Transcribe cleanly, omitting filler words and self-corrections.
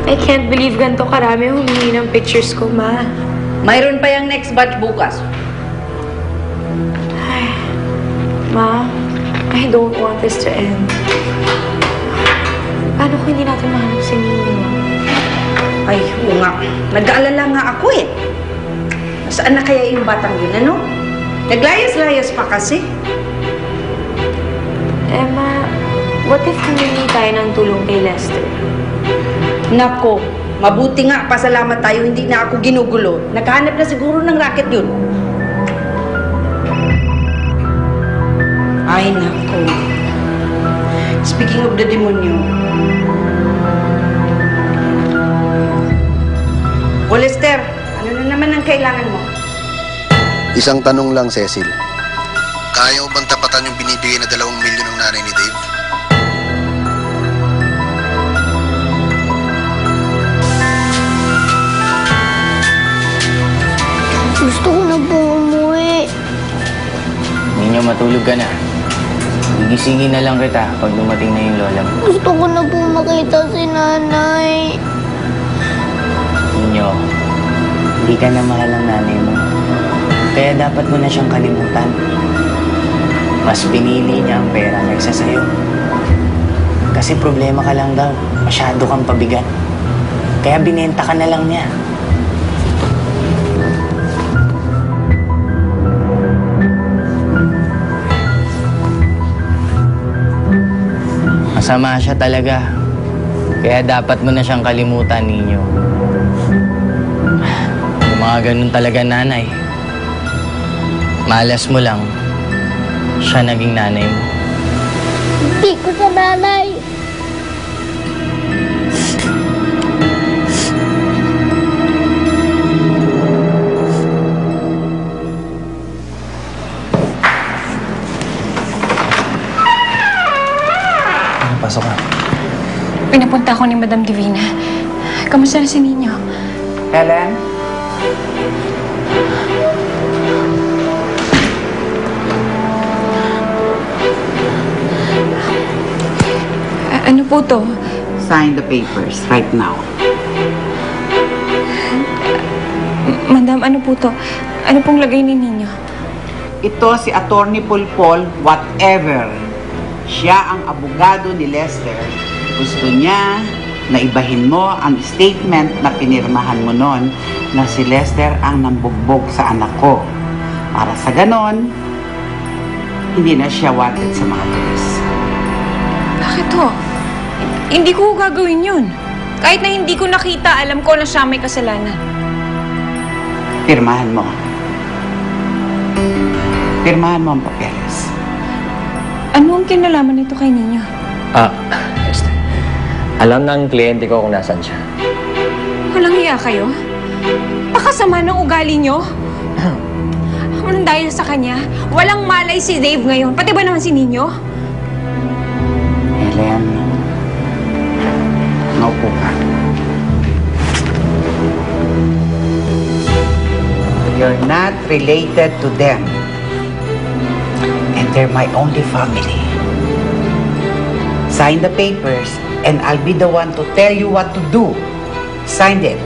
I can't believe ganito karami humingi ng pictures ko, Ma. Mayroon pa yung next batch bukas. Ay, Ma, I don't want this to end. Paano kung hindi natin mahanap si Nino? Ay, oo nga. Nag-aalala nga ako eh. Saan na kaya yung batang yun, ano? Naglayas-layas pa kasi. Emma, what if humingi tayo ng tulong kay Lester? Nako, mabuti nga, pasalamat tayo, hindi na ako ginugulo. Naghahanap na siguro ng racket yun. Ay, nako. Speaking of the demonyo. O, Lester, ano na naman ang kailangan mo? Isang tanong lang, Cecil. Kaya mo bang tapatan yung binibigay na 2 milyon ng nanay ni Dave? Gusto ko na po umuwi. Ninyo, matulog ka na. Gigisingin na lang kita pag dumating na yung lola mo. Gusto ko na po makita si nanay. Ninyo, hindi ka na mahal ng nanay mo. Kaya dapat mo na siyang kalimutan. Mas pinili niya ang pera kaysa sa'yo. Kasi problema ka lang daw. Masyado kang pabigat. Kaya binenta ka na lang niya. Masama siya talaga. Kaya dapat mo na siyang kalimutan, ninyo. Yung mga ganun talaga nanay. Malas mo lang, siya naging nanay mo. Hindi ko sa nanay. Pasok ka. Pinapunta ako ni Madam Divina. Kamusta na si Nino? Helen? Ano po to? Sign the papers right now. Madam, ano po to? Ano pong lagay ni Nino? Ito si Attorney Pulpol, whatever. Siya ang abogado ni Lester. Gusto niya na ibahin mo ang statement na pinirmahan mo noon na si Lester ang nambugbog sa anak ko. Para sa ganon, hindi na siya wanted sa mga pulis. Bakit to? Hindi ko gagawin yun. Kahit na hindi ko nakita, alam ko na siya may kasalanan. Pirmahan mo. Pirmahan mo ang papeles. Ano ang kinalaman nito kay Nino? Esther. Alam ng kliyente ko kung nasan siya. Walang hiya kayo? Pakasama ng ugali nyo? Anong dahil sa kanya? Walang malay si Dave ngayon. Pati ba naman si Nino? Helen, naupo ka. You're not related to them. And they're my only family. Sign the papers and I'll be the one to tell you what to do. Sign it.